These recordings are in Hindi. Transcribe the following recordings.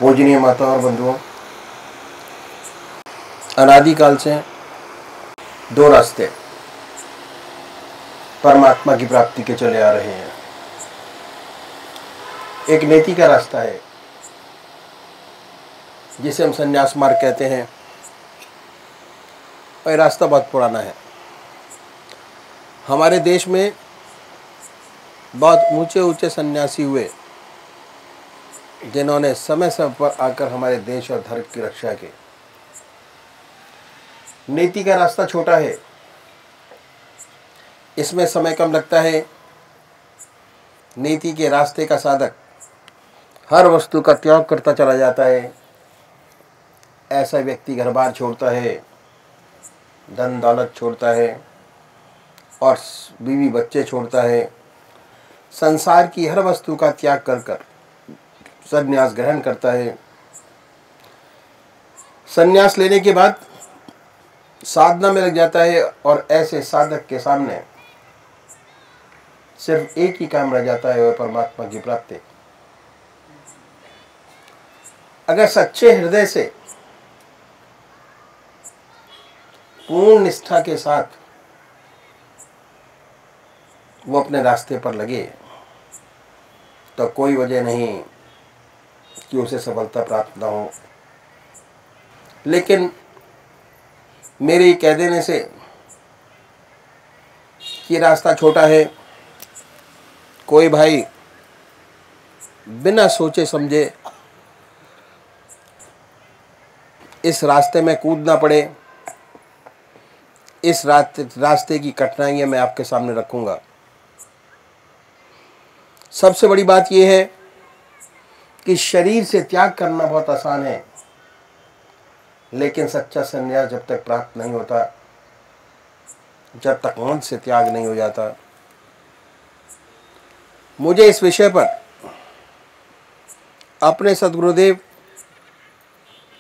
पूजनीय माता और बंधुओं, अनादिकाल से दो रास्ते परमात्मा की प्राप्ति के चले आ रहे हैं। एक नेति का रास्ता है जिसे हम संन्यास मार्ग कहते हैं, और रास्ता बहुत पुराना है। हमारे देश में बहुत ऊंचे ऊंचे सन्यासी हुए जिन्होंने समय समय पर आकर हमारे देश और धर्म की रक्षा की। नीति का रास्ता छोटा है, इसमें समय कम लगता है। नीति के रास्ते का साधक हर वस्तु का त्याग करता चला जाता है। ऐसा व्यक्ति घर बार छोड़ता है, धन दौलत छोड़ता है और बीवी बच्चे छोड़ता है। संसार की हर वस्तु का त्याग कर कर संन्यास ग्रहण करता है। संन्यास लेने के बाद साधना में लग जाता है और ऐसे साधक के सामने सिर्फ एक ही काम रह जाता है, वह परमात्मा की प्राप्ति। अगर सच्चे हृदय से पूर्ण निष्ठा के साथ वो अपने रास्ते पर लगे तो कोई वजह नहीं कि उसे सफलता प्राप्त न हो। लेकिन मेरे कह देने से कि रास्ता छोटा है, कोई भाई बिना सोचे समझे इस रास्ते में कूद ना पड़े, इस रास्ते की कठिनाइयां मैं आपके सामने रखूंगा। सबसे बड़ी बात यह है कि शरीर से त्याग करना बहुत आसान है, लेकिन सच्चा संन्यास जब तक प्राप्त नहीं होता, जब तक मन से त्याग नहीं हो जाता। मुझे इस विषय पर अपने सद्गुरुदेव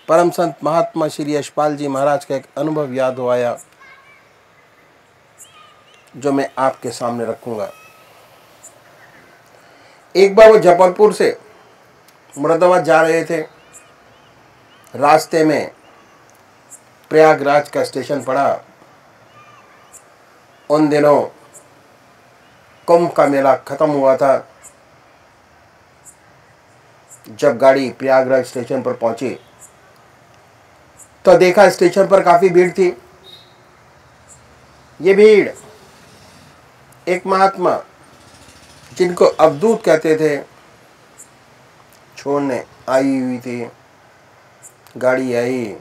परम संत महात्मा श्री यशपाल जी महाराज का एक अनुभव याद हो आया, जो मैं आपके सामने रखूंगा। एक बार वो जबलपुर से मुरादाबाद जा रहे थे। रास्ते में प्रयागराज का स्टेशन पड़ा। उन दिनों कुंभ का मेला खत्म हुआ था। जब गाड़ी प्रयागराज स्टेशन पर पहुंची तो देखा स्टेशन पर काफी भीड़ थी। ये भीड़ एक महात्मा जिनको अवधूत कहते थे छोड़ने आई हुई थी। गाड़ी आई,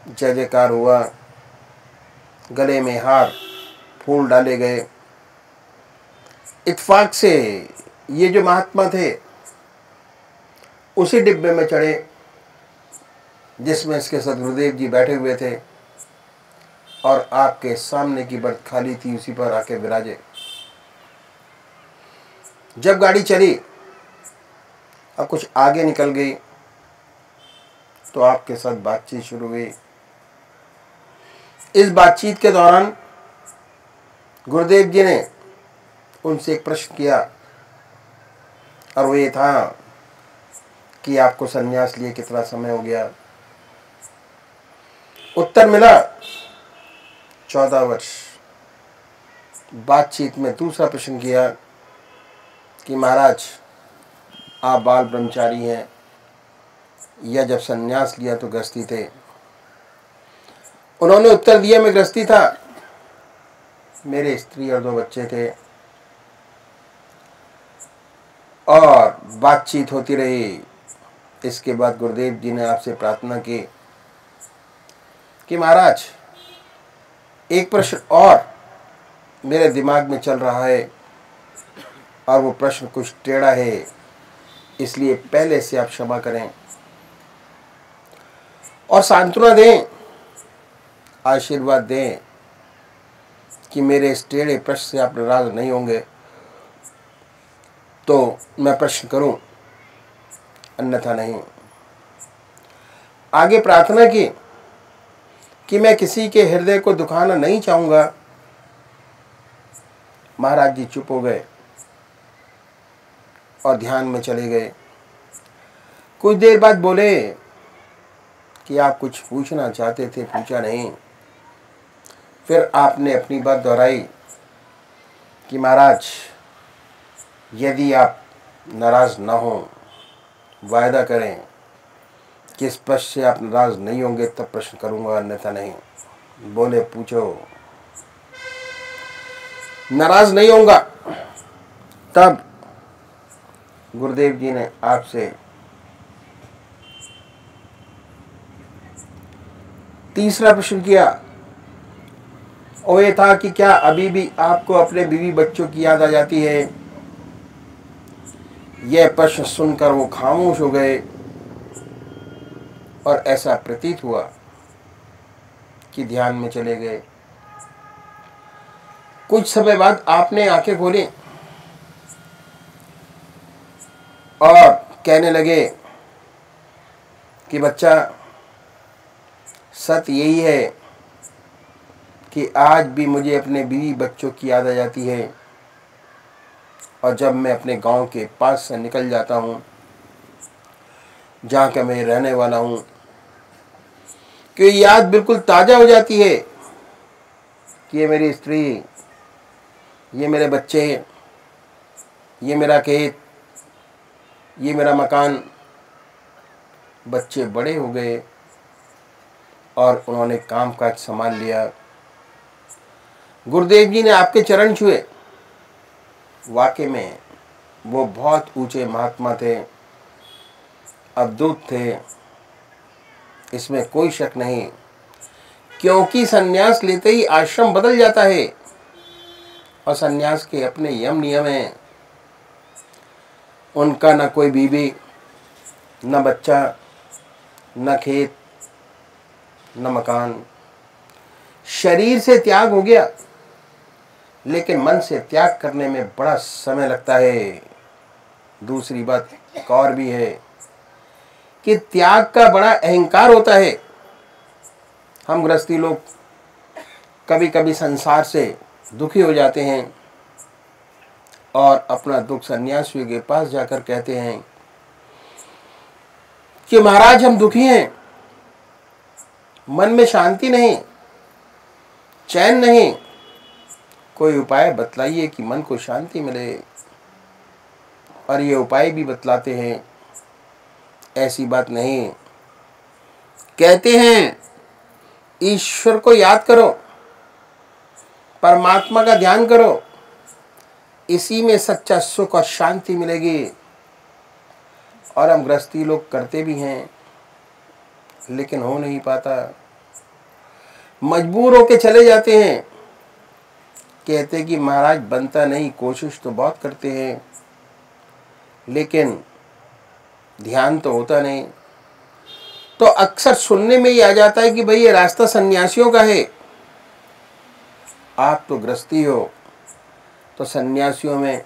जय जयकार हुआ, गले में हार फूल डाले गए। इत्तेफाक से ये जो महात्मा थे उसी डिब्बे में चढ़े जिसमें इसके सद्गुरुदेव जी बैठे हुए थे, और आपके सामने की बर्थ खाली थी, उसी पर आके विराजे। जब गाड़ी चली और कुछ आगे निकल गई तो आपके साथ बातचीत शुरू हुई। इस बातचीत के दौरान गुरुदेव जी ने उनसे एक प्रश्न किया, और वो ये था कि आपको संन्यास लिए कितना समय हो गया। उत्तर मिला 14 वर्ष। बातचीत में दूसरा प्रश्न किया कि महाराज आप बाल ब्रह्मचारी हैं या जब संन्यास लिया तो गृहस्थी थे। उन्होंने उत्तर दिया, मैं गृहस्थी था, मेरे स्त्री और 2 बच्चे थे। और बातचीत होती रही। इसके बाद गुरुदेव जी ने आपसे प्रार्थना की कि महाराज एक प्रश्न और मेरे दिमाग में चल रहा है, और वो प्रश्न कुछ टेढ़ा है, इसलिए पहले से आप क्षमा करें और सांत्वना दें, आशीर्वाद दें कि मेरे इस टेढ़े प्रश्न से आप नाराज नहीं होंगे तो मैं प्रश्न करूं, अन्यथा नहीं। आगे प्रार्थना की कि मैं किसी के हृदय को दुखाना नहीं चाहूंगा। महाराज जी चुप हो गए और ध्यान में चले गए। कुछ देर बाद बोले कि आप कुछ पूछना चाहते थे, पूछा नहीं। फिर आपने अपनी बात दोहराई कि महाराज, यदि आप नाराज ना हो, वायदा करें कि इस प्रश्न से आप नाराज नहीं होंगे तब प्रश्न करूंगा, अन्यथा नहीं। बोले पूछो। नाराज नहीं होऊंगा। तब गुरुदेव जी ने आपसे तीसरा प्रश्न किया, और ये था कि क्या अभी भी आपको अपने बीवी बच्चों की याद आ जाती है? यह प्रश्न सुनकर वो खामोश हो गए और ऐसा प्रतीत हुआ कि ध्यान में चले गए। कुछ समय बाद आपने आंखें खोली और कहने लगे कि बच्चा, सत्य यही है कि आज भी मुझे अपने बीवी बच्चों की याद आ जाती है, और जब मैं अपने गांव के पास से निकल जाता हूं, जहां का मैं रहने वाला हूं, कि याद बिल्कुल ताजा हो जाती है कि ये मेरी स्त्री, ये मेरे बच्चे, ये मेरा खेत, ये मेरा मकान। बच्चे बड़े हो गए और उन्होंने काम काज संभाल लिया। गुरुदेव जी ने आपके चरण छुए। वाकई में वो बहुत ऊंचे महात्मा थे, अवधूत थे, इसमें कोई शक नहीं। क्योंकि सन्यास लेते ही आश्रम बदल जाता है, और सन्यास के अपने यम नियम हैं। उनका न कोई बीवी, न बच्चा, न खेत, न मकान। शरीर से त्याग हो गया, लेकिन मन से त्याग करने में बड़ा समय लगता है। दूसरी बात एक और भी है कि त्याग का बड़ा अहंकार होता है। हम गृहस्थी लोग कभी कभी संसार से दुखी हो जाते हैं और अपना दुख सन्यासियों के पास जाकर कहते हैं कि महाराज, हम दुखी हैं, मन में शांति नहीं, चैन नहीं, कोई उपाय बतलाइए कि मन को शांति मिले। और ये उपाय भी बतलाते हैं। ऐसी बात नहीं, कहते हैं ईश्वर को याद करो, परमात्मा का ध्यान करो, इसी में सच्चा सुख और शांति मिलेगी। और हम गृहस्थी लोग करते भी हैं, लेकिन हो नहीं पाता। मजबूर होके चले जाते हैं, कहते कि महाराज बनता नहीं, कोशिश तो बहुत करते हैं, लेकिन ध्यान तो होता नहीं। तो अक्सर सुनने में ही आ जाता है कि भाई ये रास्ता सन्यासियों का है। आप तो गृहस्थी हो, तो सन्यासियों में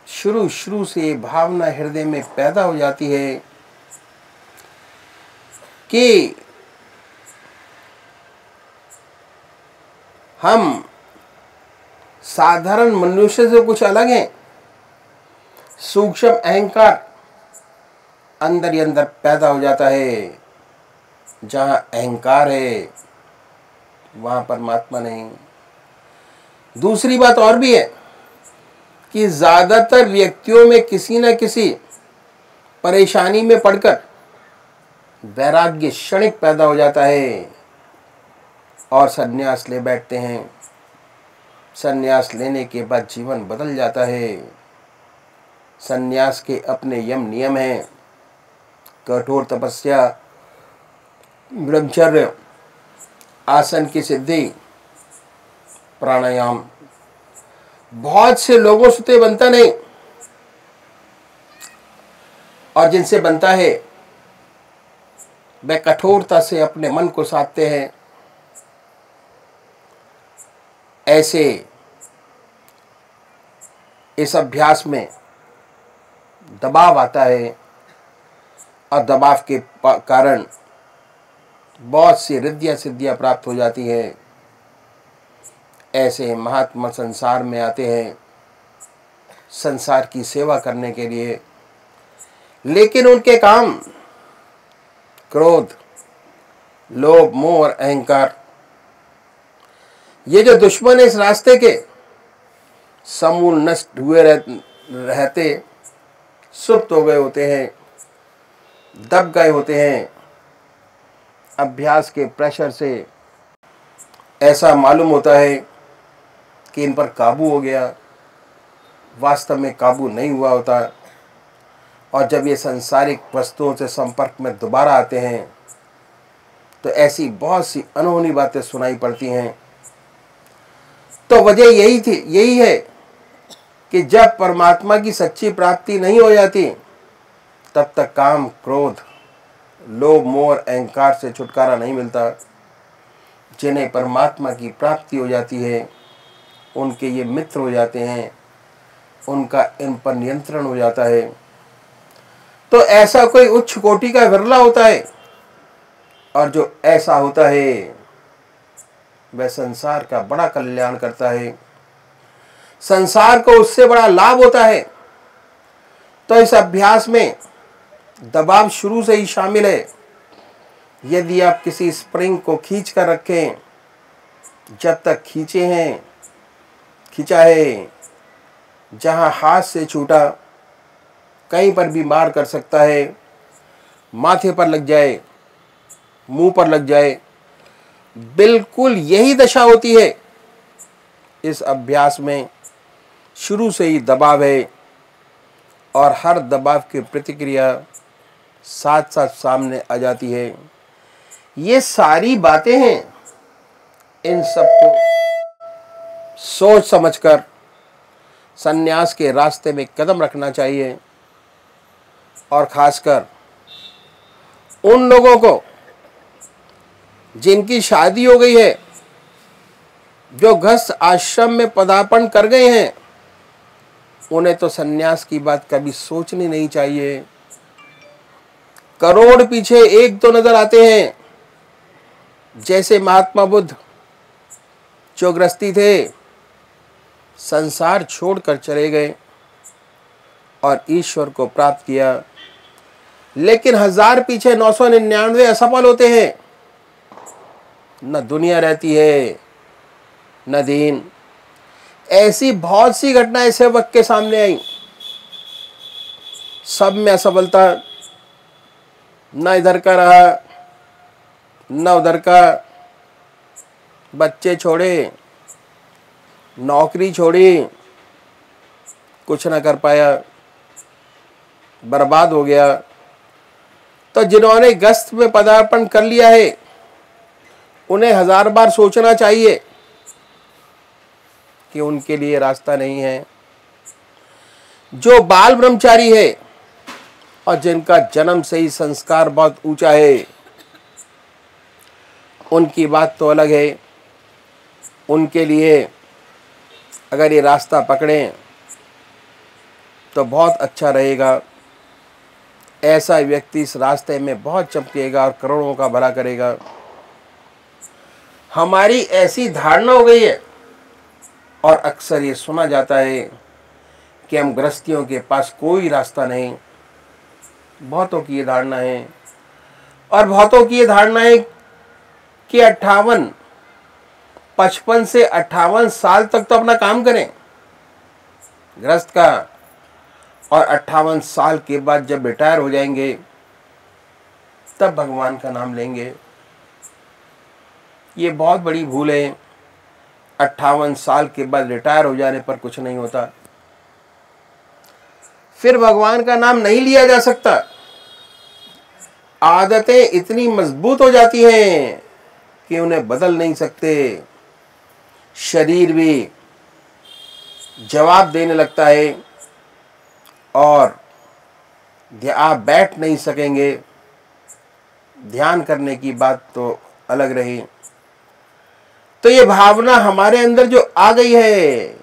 शुरू से भावना हृदय में पैदा हो जाती है कि हम साधारण मनुष्य से कुछ अलग हैं। सूक्ष्म अहंकार अंदर ही अंदर पैदा हो जाता है। जहां अहंकार है वहां परमात्मा नहीं। दूसरी बात और भी है कि ज्यादातर व्यक्तियों में किसी न किसी परेशानी में पड़कर वैराग्य क्षणिक पैदा हो जाता है और संन्यास ले बैठते हैं। संन्यास लेने के बाद जीवन बदल जाता है। संन्यास के अपने यम नियम हैं, कठोर तपस्या, ब्रह्मचर्य, आसन की सिद्धि, प्राणायाम। बहुत से लोगों से तो बनता नहीं, और जिनसे बनता है वे कठोरता से अपने मन को साधते हैं। ऐसे इस अभ्यास में दबाव आता है, और दबाव के कारण बहुत सी रिद्धियां सिद्धियां प्राप्त हो जाती है। ऐसे महात्मा संसार में आते हैं संसार की सेवा करने के लिए, लेकिन उनके काम क्रोध, लोभ, मोह और अहंकार, ये जो दुश्मन है इस रास्ते के, समूल नष्ट हुए रहते, सुप्त हो गए होते हैं, दब गए होते हैं। अभ्यास के प्रेशर से ऐसा मालूम होता है कि इन पर काबू हो गया, वास्तव में काबू नहीं हुआ होता। और जब ये सांसारिक वस्तुओं से संपर्क में दोबारा आते हैं तो ऐसी बहुत सी अनहोनी बातें सुनाई पड़ती हैं। तो वजह यही है कि जब परमात्मा की सच्ची प्राप्ति नहीं हो जाती तब तक काम, क्रोध, लोभ, मोह और अहंकार से छुटकारा नहीं मिलता। जिन्हें परमात्मा की प्राप्ति हो जाती है उनके ये मित्र हो जाते हैं, उनका इन पर नियंत्रण हो जाता है। तो ऐसा कोई उच्च कोटि का विरला होता है, और जो ऐसा होता है वह संसार का बड़ा कल्याण करता है, संसार को उससे बड़ा लाभ होता है। तो इस अभ्यास में दबाव शुरू से ही शामिल है। यदि आप किसी स्प्रिंग को खींच कर रखें, जब तक खींचा है, जहां हाथ से छूटा कहीं पर भी मार कर सकता है, माथे पर लग जाए, मुंह पर लग जाए, बिल्कुल यही दशा होती है। इस अभ्यास में शुरू से ही दबाव है, और हर दबाव की प्रतिक्रिया साथ साथ सामने आ जाती है। ये सारी बातें हैं, इन सबको सोच समझकर संन्यास के रास्ते में कदम रखना चाहिए। और खासकर उन लोगों को जिनकी शादी हो गई है, जो गृहस्थ आश्रम में पदार्पण कर गए हैं, उन्हें तो संन्यास की बात कभी सोचनी नहीं चाहिए। करोड़ पीछे एक तो नजर आते हैं, जैसे महात्मा बुद्ध जो गृहस्थी थे, संसार छोड़कर चले गए और ईश्वर को प्राप्त किया। लेकिन 1000 पीछे 999 असफल होते हैं। न दुनिया रहती है न दीन। ऐसी बहुत सी घटनाएं सेवक के सामने आई, सब में असफलता, न इधर का रहा न उधर का। बच्चे छोड़े, नौकरी छोड़ी, कुछ ना कर पाया, बर्बाद हो गया। तो जिन्होंने गृहस्थ में पदार्पण कर लिया है, उन्हें 1000 बार सोचना चाहिए कि उनके लिए रास्ता नहीं है। जो बाल ब्रह्मचारी है और जिनका जन्म से ही संस्कार बहुत ऊंचा है, उनकी बात तो अलग है। उनके लिए अगर ये रास्ता पकड़ें तो बहुत अच्छा रहेगा। ऐसा व्यक्ति इस रास्ते में बहुत चमकेगा और करोड़ों का भला करेगा। हमारी ऐसी धारणा हो गई है, और अक्सर ये सुना जाता है कि हम गृहस्थियों के पास कोई रास्ता नहीं। बहुतों की ये धारणा है, और बहुतों की ये धारणा है कि 55 से 58 साल तक तो अपना काम करें गृहस्थ का, और 58 साल के बाद जब रिटायर हो जाएंगे तब भगवान का नाम लेंगे। ये बहुत बड़ी भूल है। 58 साल के बाद रिटायर हो जाने पर कुछ नहीं होता, फिर भगवान का नाम नहीं लिया जा सकता। आदतें इतनी मजबूत हो जाती हैं कि उन्हें बदल नहीं सकते। शरीर भी जवाब देने लगता है, और आप बैठ नहीं सकेंगे। ध्यान करने की बात तो अलग रही। तो ये भावना हमारे अंदर जो आ गई है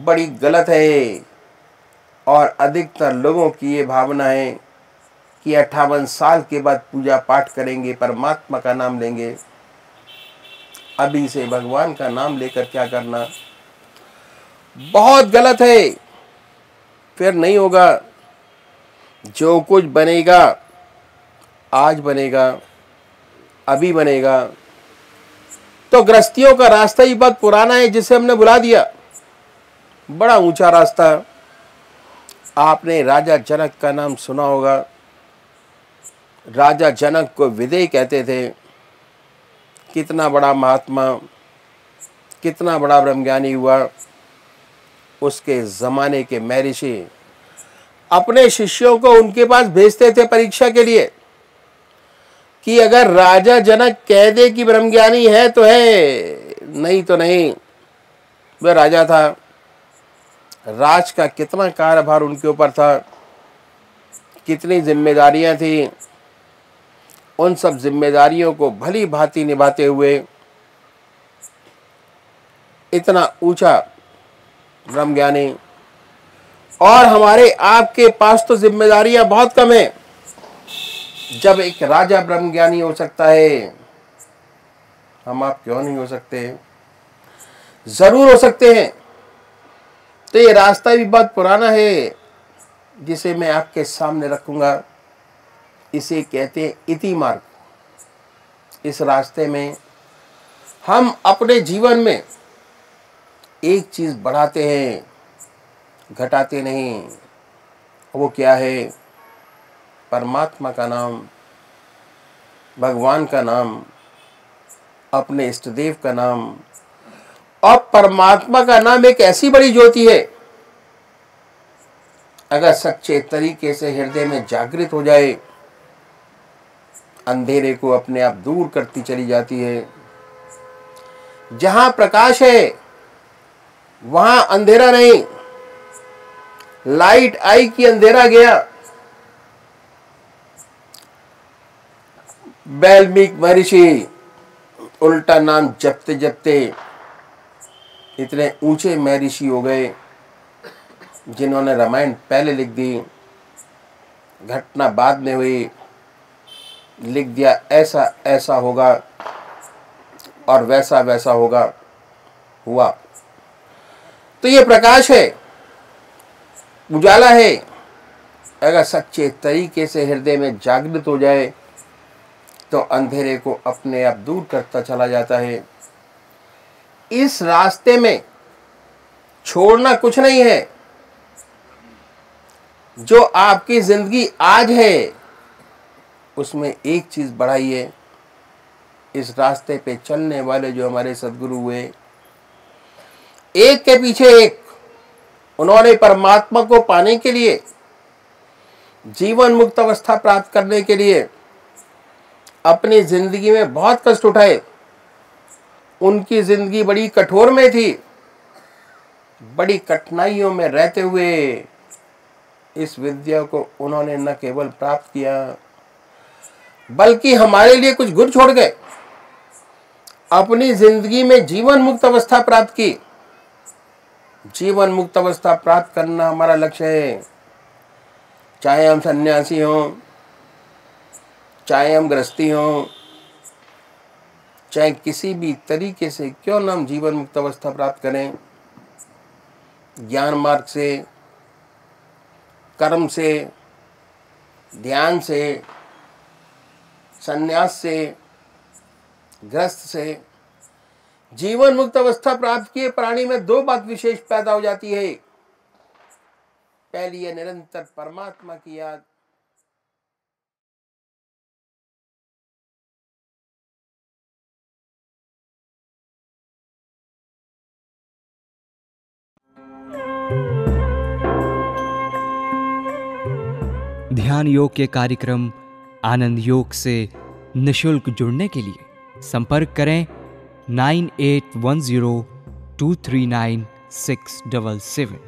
बड़ी गलत है, और अधिकतर लोगों की ये भावना है कि 58 साल के बाद पूजा पाठ करेंगे, परमात्मा का नाम लेंगे। अभी से भगवान का नाम लेकर क्या करना, बहुत गलत है। फिर नहीं होगा। जो कुछ बनेगा आज बनेगा, अभी बनेगा। तो गृहस्थियों का रास्ता ही बहुत पुराना है जिसे हमने बुला दिया, बड़ा ऊंचा रास्ता। आपने राजा जनक का नाम सुना होगा। राजा जनक को विदेह कहते थे। कितना बड़ा महात्मा, कितना बड़ा ब्रह्मज्ञानी हुआ। उसके ज़माने के महर्षि अपने शिष्यों को उनके पास भेजते थे परीक्षा के लिए कि अगर राजा जनक कह दे कि ब्रह्मज्ञानी है तो है, नहीं तो नहीं। वह राजा था। राज का कितना कार्यभार उनके ऊपर था, कितनी जिम्मेदारियां थी। उन सब जिम्मेदारियों को भली भांति निभाते हुए इतना ऊंचा ब्रह्मज्ञानी। और हमारे आपके पास तो जिम्मेदारियां बहुत कम है। जब एक राजा ब्रह्मज्ञानी हो सकता है, हम आप क्यों नहीं हो सकते? जरूर हो सकते हैं। तो ये रास्ता भी बहुत पुराना है जिसे मैं आपके सामने रखूंगा। इसे कहते हैं इति मार्ग। इस रास्ते में हम अपने जीवन में एक चीज बढ़ाते हैं, घटाते नहीं। वो क्या है? परमात्मा का नाम, भगवान का नाम, अपने इष्ट देव का नाम। और परमात्मा का नाम एक ऐसी बड़ी ज्योति है, अगर सच्चे तरीके से हृदय में जागृत हो जाए, अंधेरे को अपने आप दूर करती चली जाती है। जहां प्रकाश है वहां अंधेरा नहीं। लाइट आई कि अंधेरा गया। वाल्मीकि महर्षि उल्टा नाम जपते जपते इतने ऊंचे महर्षि हो गए जिन्होंने रामायण पहले लिख दी, घटना बाद में हुई। लिख दिया ऐसा ऐसा होगा और वैसा वैसा होगा, हुआ। तो ये प्रकाश है, उजाला है। अगर सच्चे तरीके से हृदय में जागृत हो जाए तो अंधेरे को अपने आप दूर करता चला जाता है। इस रास्ते में छोड़ना कुछ नहीं है। जो आपकी जिंदगी आज है उसमें एक चीज बढ़ाइए। इस रास्ते पे चलने वाले जो हमारे सद्गुरु हुए, एक के पीछे एक, उन्होंने परमात्मा को पाने के लिए, जीवन मुक्त अवस्था प्राप्त करने के लिए अपनी जिंदगी में बहुत कष्ट उठाए। उनकी जिंदगी बड़ी कठोर में थी। बड़ी कठिनाइयों में रहते हुए इस विद्या को उन्होंने न केवल प्राप्त किया बल्कि हमारे लिए कुछ गुण छोड़ गए। अपनी जिंदगी में जीवन मुक्त अवस्था प्राप्त की। जीवन मुक्त अवस्था प्राप्त करना हमारा लक्ष्य है। चाहे हम सन्यासी हों, चाहे हम गृहस्थी हों, चाहे किसी भी तरीके से क्यों ना हम जीवन मुक्त अवस्था प्राप्त करें। ज्ञान मार्ग से, कर्म से, ध्यान से, संन्यास से, ग्रस्त से, जीवन मुक्त अवस्था प्राप्त किए प्राणी में दो बात विशेष पैदा हो जाती है। पहली है निरंतर परमात्मा की याद। ध्यान योग के कार्यक्रम आनंद योग से निशुल्क जुड़ने के लिए संपर्क करें 9810239677।